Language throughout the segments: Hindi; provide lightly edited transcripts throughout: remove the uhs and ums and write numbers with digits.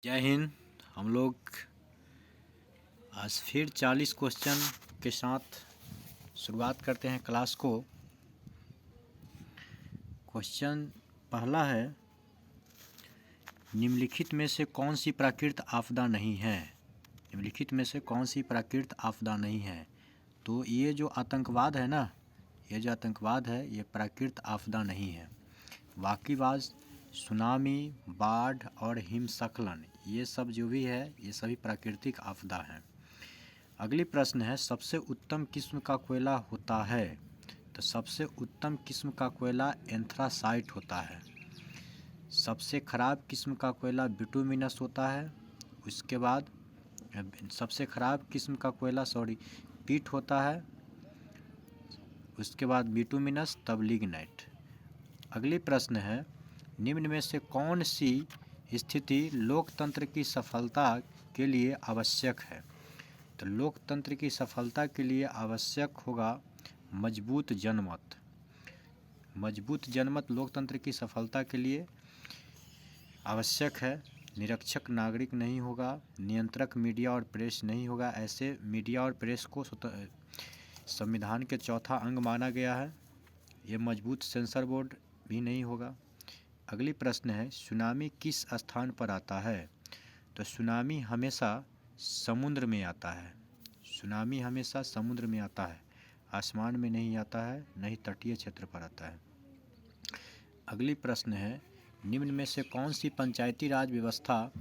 जय हिंद। हम लोग आज फिर 40 क्वेश्चन के साथ शुरुआत करते हैं क्लास को। क्वेश्चन पहला है, निम्नलिखित में से कौन सी प्राकृतिक आपदा नहीं है। निम्नलिखित में से कौन सी प्राकृतिक आपदा नहीं है। तो ये जो आतंकवाद है ना, ये जो आतंकवाद है ये प्राकृतिक आपदा नहीं है। बाकी बात सुनामी, बाढ़ और हिमस्खलन ये सब जो भी है ये सभी प्राकृतिक आपदा हैं। अगली प्रश्न है, सबसे उत्तम किस्म का कोयला होता है। तो सबसे उत्तम किस्म का कोयला एंथ्रासाइट होता है। सबसे खराब किस्म का कोयला बिटुमिनस होता है। उसके बाद सबसे खराब किस्म का कोयला पीट होता है। उसके बाद बिटुमिनस, तब लिग्नाइट। अगली प्रश्न है, निम्न में से कौन सी स्थिति लोकतंत्र की सफलता के लिए आवश्यक है। तो लोकतंत्र की सफलता के लिए आवश्यक होगा मजबूत जनमत। मजबूत जनमत लोकतंत्र की सफलता के लिए आवश्यक है। निरक्षक नागरिक नहीं होगा, नियंत्रक मीडिया और प्रेस नहीं होगा। ऐसे मीडिया और प्रेस को संविधान के चौथा अंग माना गया है। ये मजबूत सेंसर बोर्ड भी नहीं होगा। अगली प्रश्न है, सुनामी किस स्थान पर आता है। तो सुनामी हमेशा समुद्र में आता है। सुनामी हमेशा समुद्र में आता है, आसमान में नहीं आता है, नहीं तटीय क्षेत्र पर आता है। अगली प्रश्न है, निम्न में से कौन सी पंचायती राज व्यवस्था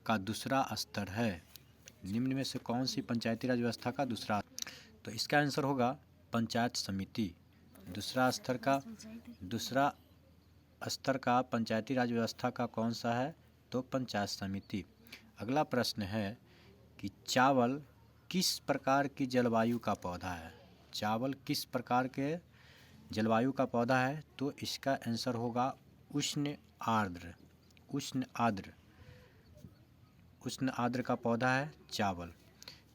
का दूसरा स्तर है। निम्न में से कौन सी पंचायती राज व्यवस्था का दूसरा, तो इसका आंसर होगा पंचायत समिति। दूसरा स्तर का पंचायती राज व्यवस्था का कौन सा है, तो पंचायत समिति। अगला प्रश्न है कि चावल किस प्रकार की जलवायु का पौधा है। चावल किस प्रकार के जलवायु का पौधा है, तो इसका आंसर होगा उष्ण आर्द्र। उष्ण आर्द्र का पौधा है चावल।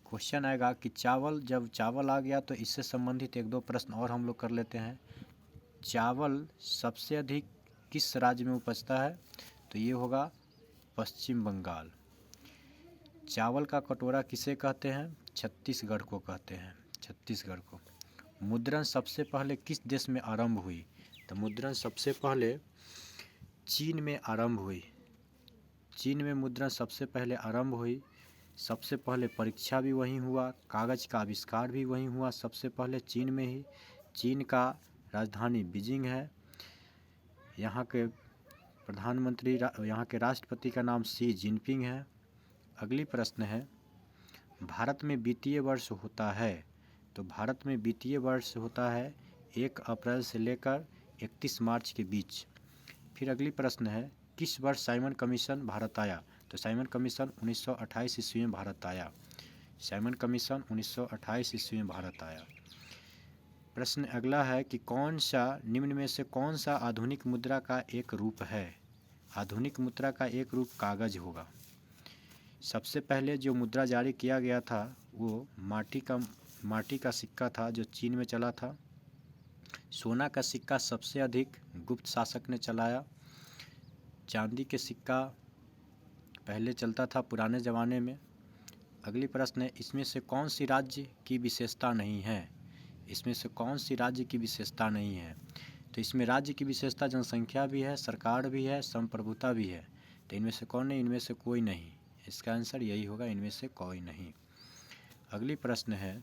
क्वेश्चन आएगा कि जब चावल आ गया तो इससे संबंधित एक दो प्रश्न और हम लोग कर लेते हैं। चावल सबसे अधिक किस राज्य में उपजता है, तो ये होगा पश्चिम बंगाल। चावल का कटोरा किसे कहते हैं, छत्तीसगढ़ को कहते हैं, छत्तीसगढ़ को। मुद्रण सबसे पहले किस देश में आरंभ हुई, तो मुद्रण सबसे पहले चीन में आरंभ हुई। चीन में मुद्रण सबसे पहले आरंभ हुई। सबसे पहले परीक्षा भी वहीं हुआ, कागज़ का आविष्कार भी वहीं हुआ, सबसे पहले चीन में ही। चीन का राजधानी बीजिंग है। यहाँ के प्रधानमंत्री, यहाँ के राष्ट्रपति का नाम शी जिनपिंग है। अगली प्रश्न है, भारत में वित्तीय वर्ष होता है। तो भारत में वित्तीय वर्ष होता है 1 अप्रैल से लेकर 31 मार्च के बीच। फिर अगली प्रश्न है, किस वर्ष साइमन कमीशन भारत आया। तो साइमन कमीशन 1928 ईस्वी में भारत आया। साइमन कमीशन 1928 ईस्वी में भारत आया। प्रश्न अगला है कि निम्न में से कौन सा आधुनिक मुद्रा का एक रूप है। आधुनिक मुद्रा का एक रूप कागज होगा। सबसे पहले जो मुद्रा जारी किया गया था वो माटी का सिक्का था जो चीन में चला था। सोना का सिक्का सबसे अधिक गुप्त शासक ने चलाया। चांदी के सिक्का पहले चलता था पुराने ज़माने में। अगली प्रश्न है, इसमें से कौन सी राज्य की विशेषता नहीं है। इसमें से कौन सी राज्य की विशेषता नहीं है। तो इसमें राज्य की विशेषता जनसंख्या भी है, सरकार भी है, संप्रभुता भी है। तो इनमें से कौन नहीं, इनमें से कोई नहीं। इसका आंसर यही होगा, इनमें से कोई नहीं। अगली प्रश्न है,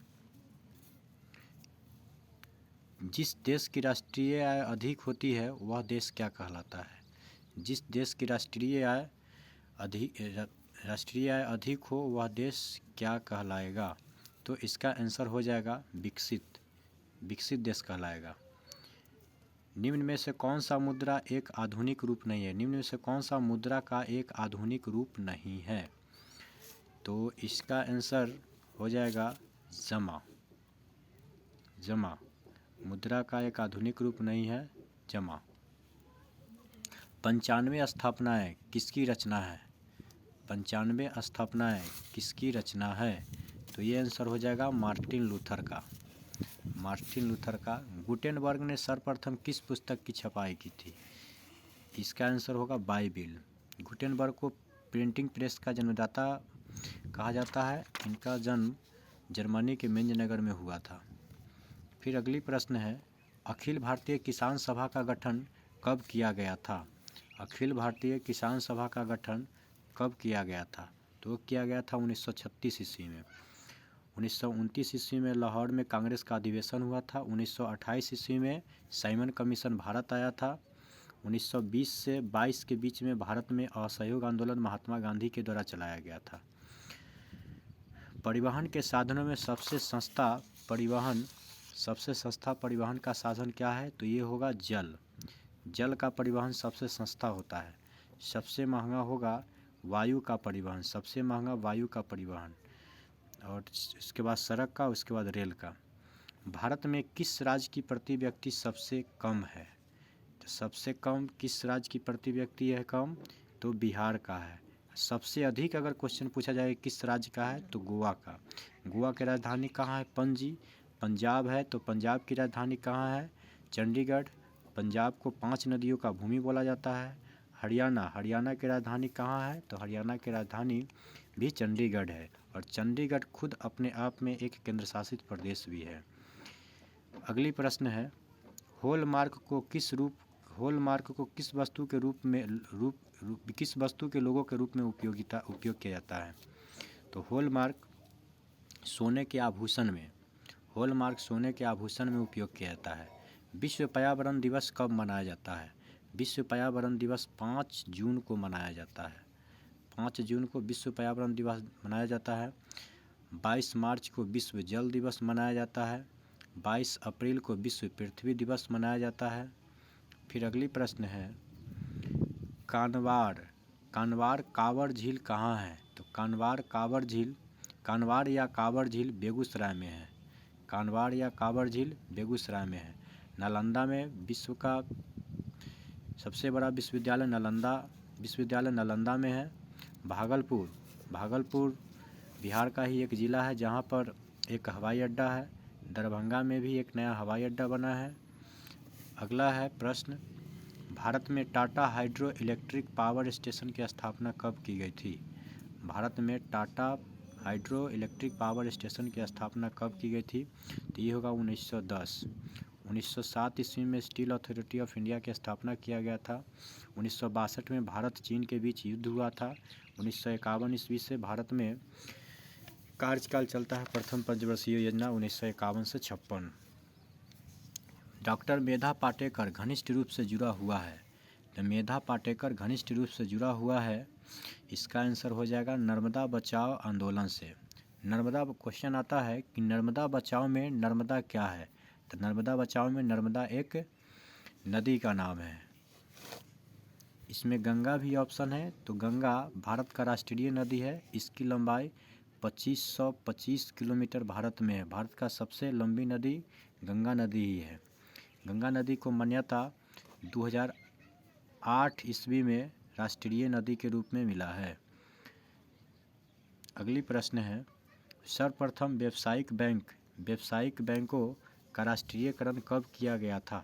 जिस देश की राष्ट्रीय आय अधिक होती है वह देश क्या कहलाता है। जिस देश की राष्ट्रीय आय अधिक हो वह देश क्या कहलाएगा। तो इसका आंसर हो जाएगा विकसित देश कहलाएगा। निम्न में से कौन सा मुद्रा एक आधुनिक रूप नहीं है। निम्न में से कौन सा मुद्रा का एक आधुनिक रूप नहीं है, तो इसका आंसर हो जाएगा जमा। मुद्रा का एक आधुनिक रूप नहीं है जमा। 95 स्थापनाएं किसकी रचना है। 95 स्थापनाएं किसकी रचना है, तो ये आंसर हो जाएगा मार्टिन लूथर का। गुटेनबर्ग ने सर्वप्रथम किस पुस्तक की छपाई की थी। इसका आंसर होगा बाइबिल। गुटेनबर्ग को प्रिंटिंग प्रेस का जन्मदाता कहा जाता है? इनका जन्म जर्मनी के मेंजनगर में हुआ था। फिर अगली प्रश्न है, अखिल भारतीय किसान सभा का गठन कब किया गया था? अखिल भारतीय किसान सभा का गठन कब किया गया था? तो किया गया था 1936 ईस्वी में। 1929 ईस्वी में लाहौर में कांग्रेस का अधिवेशन हुआ था। 1928 ईस्वी में साइमन कमीशन भारत आया था। 1920 से 22 के बीच में भारत में असहयोग आंदोलन महात्मा गांधी के द्वारा चलाया गया था। परिवहन के साधनों में सबसे सस्ता परिवहन का साधन क्या है? तो ये होगा जल। जल का परिवहन सबसे सस्ता होता है। सबसे महंगा होगा वायु का परिवहन, सबसे महंगा वायु का परिवहन, और इसके बाद सड़क का, उसके बाद रेल का। भारत में किस राज्य की प्रति व्यक्ति सबसे कम है? तो सबसे कम किस राज्य की प्रति व्यक्ति है कम? तो बिहार का है। सबसे अधिक अगर क्वेश्चन पूछा जाए किस राज्य का है, तो गोवा का। गोवा की राजधानी कहाँ है? पणजी। पंजाब है तो पंजाब की राजधानी कहाँ है? चंडीगढ़। पंजाब को 5 नदियों का भूमि बोला जाता है। हरियाणा की राजधानी कहाँ है? तो हरियाणा की राजधानी भी चंडीगढ़ है, और चंडीगढ़ खुद अपने आप में एक केंद्र शासित प्रदेश भी है। अगली प्रश्न है, हॉलमार्क को किस वस्तु के लोगों के रूप में उपयोग किया जाता है? तो हॉलमार्क सोने के आभूषण में उपयोग किया जाता है। विश्व पर्यावरण दिवस कब मनाया जाता है? विश्व पर्यावरण दिवस 5 जून को मनाया जाता है। 5 जून को विश्व पर्यावरण दिवस मनाया जाता है। 22 मार्च को विश्व जल दिवस मनाया जाता है। 22 अप्रैल को विश्व पृथ्वी दिवस मनाया जाता है। फिर अगली प्रश्न है, कानवार कांवर झील कहाँ है? तो कानवार या कांवर झील बेगूसराय में है। कानवार या कांवर झील बेगूसराय में है। नालंदा में विश्व का सबसे बड़ा विश्वविद्यालय नालंदा में है। भागलपुर बिहार का ही एक ज़िला है जहाँ पर एक हवाई अड्डा है। दरभंगा में भी एक नया हवाई अड्डा बना है। अगला है प्रश्न, भारत में Tata hydro electric power station की स्थापना कब की गई थी? भारत में Tata hydro electric power station की स्थापना कब की गई थी? तो ये होगा 1910। 1907 ईस्वी में स्टील अथॉरिटी ऑफ इंडिया की स्थापना किया गया था। 1962 में भारत चीन के बीच युद्ध हुआ था। 1951 ईस्वी से भारत में कार्यकाल चलता है प्रथम पंचवर्षीय योजना 1951 से 56। डॉक्टर मेधा पाटेकर घनिष्ठ रूप से जुड़ा हुआ है। तो मेधा पाटेकर घनिष्ठ रूप से जुड़ा हुआ है, इसका आंसर हो जाएगा नर्मदा बचाओ आंदोलन से। नर्मदा क्वेश्चन आता है कि नर्मदा बचाओ में नर्मदा क्या है? तो नर्मदा बचाओ में नर्मदा एक नदी का नाम है। इसमें गंगा भी ऑप्शन है। तो गंगा भारत का राष्ट्रीय नदी है। इसकी लंबाई 2525 किलोमीटर भारत में है। भारत का सबसे लंबी नदी गंगा नदी ही है। गंगा नदी को मान्यता 2008 ईस्वी में राष्ट्रीय नदी के रूप में मिला है। अगली प्रश्न है, सर्वप्रथम व्यावसायिक बैंकों का राष्ट्रीयकरण कब किया गया था?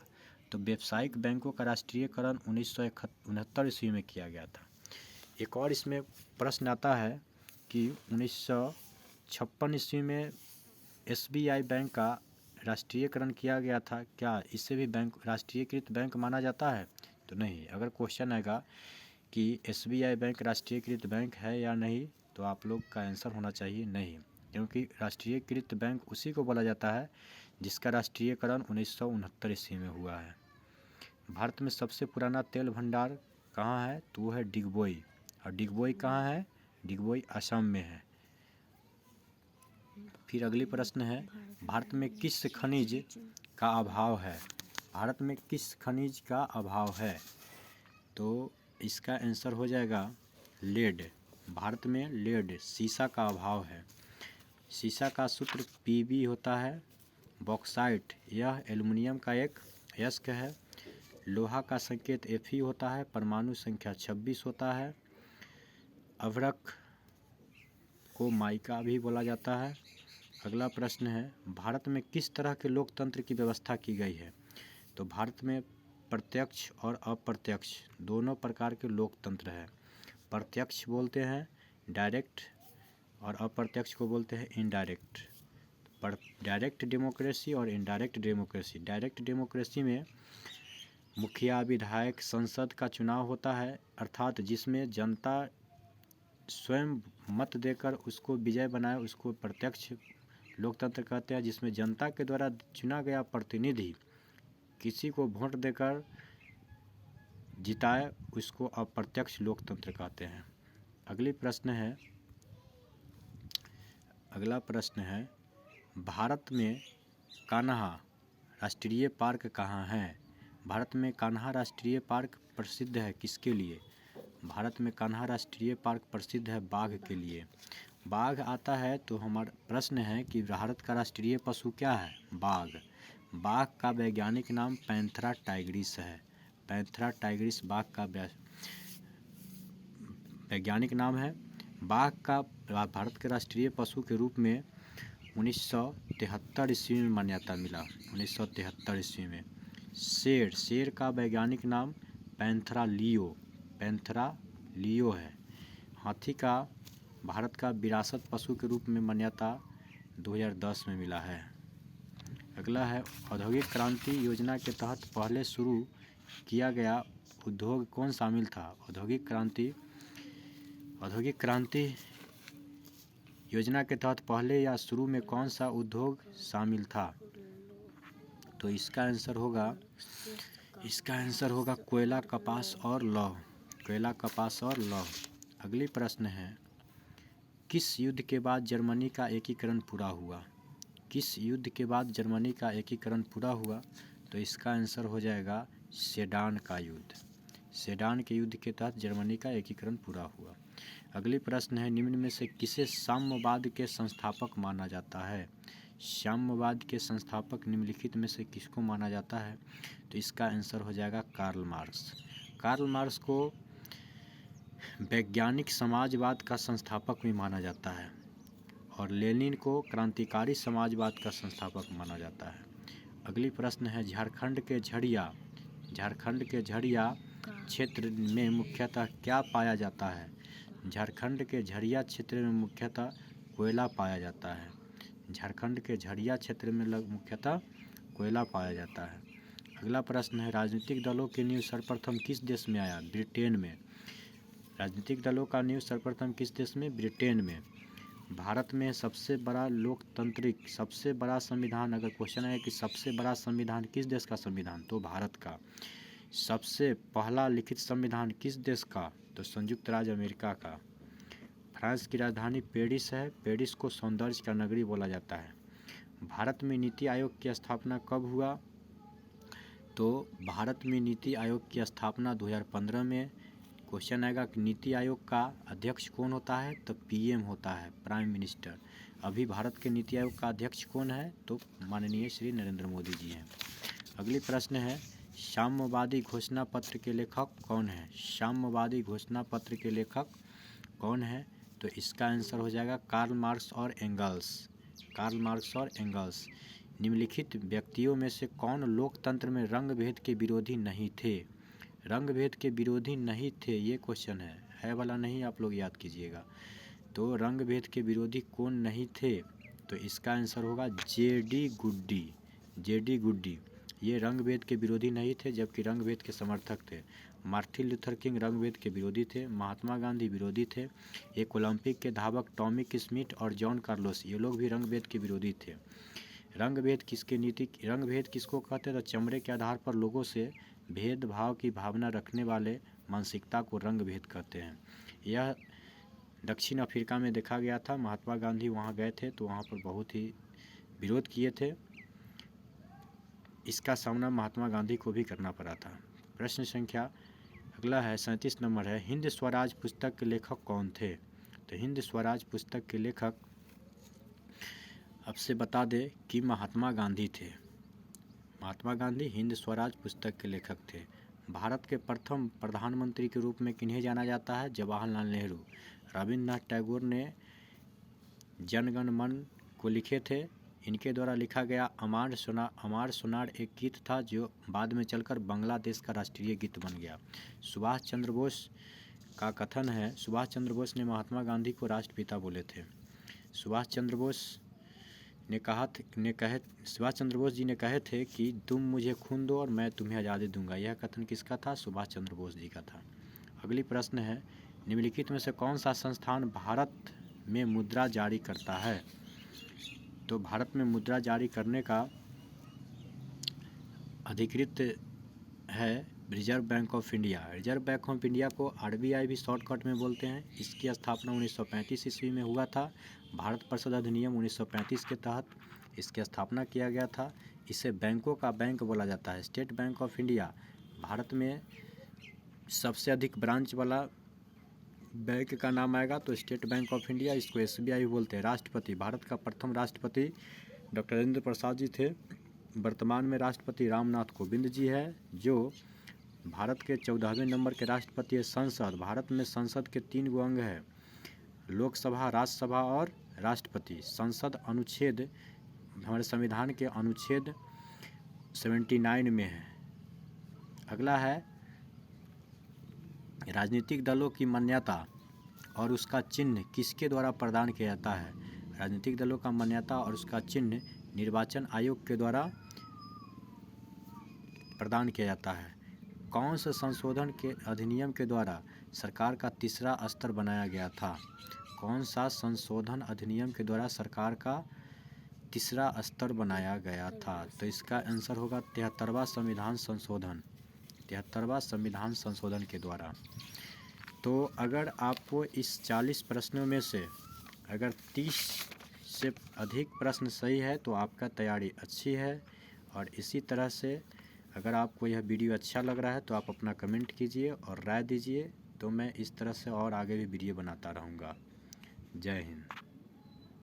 तो व्यावसायिक बैंकों का राष्ट्रीयकरण 1969 ईस्वी में किया गया था। एक और इसमें प्रश्न आता है कि 1956 ईस्वी में SBI बैंक का राष्ट्रीयकरण किया गया था, क्या इसे भी राष्ट्रीयकृत बैंक माना जाता है? तो नहीं। अगर क्वेश्चन आएगा कि SBI बैंक राष्ट्रीयकृत बैंक है या नहीं, तो आप लोग का आंसर होना चाहिए नहीं, क्योंकि राष्ट्रीयकृत बैंक उसी को बोला जाता है जिसका राष्ट्रीयकरण 1969 ईस्वी में हुआ है। भारत में सबसे पुराना तेल भंडार कहाँ है? तो वो है डिगबोई। और डिगबोई कहाँ है? डिगबोई असम में है। फिर अगली प्रश्न है, भारत में किस खनिज का अभाव है? भारत में किस खनिज का अभाव है? तो इसका आंसर हो जाएगा लेड। भारत में लेड सीसा का अभाव है। सीसा का सूत्र Pb होता है। बॉक्साइट यह एल्युमिनियम का एक अयस्क है। लोहा का संकेत Fe होता है। परमाणु संख्या 26 होता है। अभ्रक को माइका भी बोला जाता है। अगला प्रश्न है, भारत में किस तरह के लोकतंत्र की व्यवस्था की गई है? तो भारत में प्रत्यक्ष और अप्रत्यक्ष दोनों प्रकार के लोकतंत्र है। प्रत्यक्ष बोलते हैं डायरेक्ट, और अप्रत्यक्ष को बोलते हैं इनडायरेक्ट। पर डायरेक्ट डेमोक्रेसी और इनडायरेक्ट डेमोक्रेसी, डायरेक्ट डेमोक्रेसी में मुखिया, विधायक, संसद का चुनाव होता है, अर्थात जिसमें जनता स्वयं मत देकर उसको विजय बनाए, उसको प्रत्यक्ष लोकतंत्र कहते हैं। जिसमें जनता के द्वारा चुना गया प्रतिनिधि किसी को वोट देकर जिताए, उसको अप्रत्यक्ष लोकतंत्र कहते हैं। अगला प्रश्न है भारत में कान्हा राष्ट्रीय पार्क कहाँ है? भारत में कान्हा राष्ट्रीय पार्क प्रसिद्ध है किसके लिए? भारत में कान्हा राष्ट्रीय पार्क प्रसिद्ध है बाघ के लिए। बाघ आता है तो हमारा प्रश्न है कि भारत का राष्ट्रीय पशु क्या है? बाघ। बाघ का वैज्ञानिक नाम पैंथेरा टाइग्रिस है। पैंथेरा टाइग्रिस बाघ का वैज्ञानिक नाम है। बाघ का भारत के राष्ट्रीय पशु के रूप में 1973 ईस्वी में मान्यता मिला। 1973 ईस्वी में। शेर का वैज्ञानिक नाम पैंथेरा लियो है। हाथी का भारत का विरासत पशु के रूप में मान्यता 2010 में मिला है। अगला है औद्योगिक क्रांति योजना के तहत पहले शुरू किया गया उद्योग कौन शामिल था? औद्योगिक क्रांति योजना के तहत पहले या शुरू में कौन सा उद्योग शामिल था? तो इसका आंसर होगा कोयला, कपास और लौह। कोयला, कपास और लौह। अगली प्रश्न है किस युद्ध के बाद जर्मनी का एकीकरण पूरा हुआ? किस युद्ध के बाद जर्मनी का एकीकरण पूरा हुआ? तो इसका आंसर हो जाएगा सेडान का युद्ध। सेडान के युद्ध के तहत जर्मनी का एकीकरण पूरा हुआ। अगली प्रश्न है निम्न में से किसे साम्यवाद के संस्थापक माना जाता है? साम्यवाद के संस्थापक निम्नलिखित में से किसको माना जाता है? तो इसका आंसर हो जाएगा कार्ल मार्क्स। कार्ल मार्क्स को वैज्ञानिक समाजवाद का संस्थापक भी माना जाता है और लेनिन को क्रांतिकारी समाजवाद का संस्थापक माना जाता है। अगली प्रश्न है झारखंड के झरिया क्षेत्र में मुख्यतः क्या पाया जाता है? झारखंड के झरिया क्षेत्र में मुख्यतः कोयला पाया जाता है। झारखंड के झरिया क्षेत्र में मुख्यतः कोयला पाया जाता है। अगला प्रश्न है राजनीतिक दलों की नींव सर्वप्रथम किस देश में आया? ब्रिटेन में। राजनीतिक दलों का नींव सर्वप्रथम किस देश में? ब्रिटेन में। भारत में सबसे बड़ा लोकतांत्रिक सबसे बड़ा संविधान, अगर क्वेश्चन है कि सबसे बड़ा संविधान किस देश का संविधान, तो भारत का। सबसे पहला लिखित संविधान किस देश का? तो संयुक्त राज्य अमेरिका का। फ्रांस की राजधानी पेरिस है। पेरिस को सौंदर्य का नगरी बोला जाता है। भारत में नीति आयोग की स्थापना कब हुआ? तो भारत में नीति आयोग की स्थापना 2015 में। क्वेश्चन आएगा कि नीति आयोग का अध्यक्ष कौन होता है? तो पीएम होता है, प्राइम मिनिस्टर। अभी भारत के नीति आयोग का अध्यक्ष कौन है? तो माननीय श्री नरेंद्र मोदी जी हैं। अगली प्रश्न है साम्यवादी घोषणा पत्र के लेखक कौन है? साम्यवादी घोषणा पत्र के लेखक कौन है? तो इसका आंसर हो जाएगा कार्ल मार्क्स और एंगल्स। कार्ल मार्क्स और एंगल्स। निम्नलिखित व्यक्तियों में से कौन लोकतंत्र में रंग भेद के विरोधी नहीं थे? रंग भेद के विरोधी नहीं थे, ये क्वेश्चन है वाला नहीं, आप लोग याद कीजिएगा। तो रंग भेद के विरोधी कौन नहीं थे? तो इसका आंसर होगा जेडी गुड्डी। ये रंग भेद के विरोधी नहीं थे, जबकि रंग भेद के समर्थक थे। मार्टिन लूथर किंग रंग भेद के विरोधी थे। महात्मा गांधी विरोधी थे। एक ओलंपिक के धावक टॉमी स्मिथ और जॉन कार्लोस, ये लोग भी रंग भेद के विरोधी थे। रंग भेद किसको कहते हैं? तो चमड़े के आधार पर लोगों से भेदभाव की भावना रखने वाले मानसिकता को रंग भेद कहते हैं। यह दक्षिण अफ्रीका में देखा गया था। महात्मा गांधी वहां गए थे तो वहां पर बहुत ही विरोध किए थे। इसका सामना महात्मा गांधी को भी करना पड़ा था। प्रश्न संख्या अगला है 37 नंबर है हिंद स्वराज पुस्तक के लेखक कौन थे? तो हिंद स्वराज पुस्तक के लेखक अब से बता दे कि महात्मा गांधी थे। महात्मा गांधी हिंद स्वराज पुस्तक के लेखक थे। भारत के प्रथम प्रधानमंत्री के रूप में किन्हें जाना जाता है? जवाहरलाल नेहरू। रविंद्रनाथ टैगोर ने जनगण मन को लिखे थे। इनके द्वारा लिखा गया अमार सोनार एक गीत था जो बाद में चलकर बांग्लादेश का राष्ट्रीय गीत बन गया। सुभाष चंद्र बोस का कथन है, सुभाष चंद्र बोस ने महात्मा गांधी को राष्ट्रपिता बोले थे। सुभाष चंद्र बोस जी ने कहे थे कि तुम मुझे खून दो और मैं तुम्हें आज़ादी दूंगा। यह कथन किसका था? सुभाष चंद्र बोस जी का था। अगली प्रश्न है, निम्नलिखित में से कौन सा संस्थान भारत में मुद्रा जारी करता है? तो भारत में मुद्रा जारी करने का अधिकृत है reserve bank of India. Reserve bank of India को RBI भी शॉर्टकट में बोलते हैं। इसकी स्थापना 1935 ईस्वी में हुआ था। भारत परिषद अधिनियम 1935 के तहत इसकी स्थापना किया गया था। इसे बैंकों का बैंक बोला जाता है। State bank of India Bharat में सबसे अधिक ब्रांच वाला बैंक का नाम आएगा तो स्टेट बैंक ऑफ इंडिया, इसको SBI भी बोलते हैं। राष्ट्रपति, भारत का प्रथम राष्ट्रपति डॉक्टर राजेंद्र प्रसाद जी थे। वर्तमान में राष्ट्रपति रामनाथ कोविंद जी है, जो भारत के 14वें नंबर के राष्ट्रपति है। संसद, भारत में संसद के 3 गो अंग है, लोकसभा, राज्यसभा और राष्ट्रपति। संसद अनुच्छेद हमारे संविधान के अनुच्छेद 79 में है। अगला है, राजनीतिक दलों की मान्यता और उसका चिन्ह किसके द्वारा प्रदान किया जाता है? राजनीतिक दलों का मान्यता और उसका चिन्ह निर्वाचन आयोग के द्वारा प्रदान किया जाता है। कौन से संशोधन के अधिनियम के द्वारा सरकार का तीसरा स्तर बनाया गया था? कौन सा संशोधन अधिनियम के द्वारा सरकार का तीसरा स्तर बनाया गया था? तो इसका आंसर होगा 73वां संविधान संशोधन। 73वां संविधान संशोधन के द्वारा। तो अगर आपको इस 40 प्रश्नों में से अगर 30 से अधिक प्रश्न सही है तो आपका तैयारी अच्छी है। और इसी तरह से अगर आपको यह वीडियो अच्छा लग रहा है तो आप अपना कमेंट कीजिए और राय दीजिए, तो मैं इस तरह से और आगे भी वीडियो बनाता रहूँगा। जय हिंद।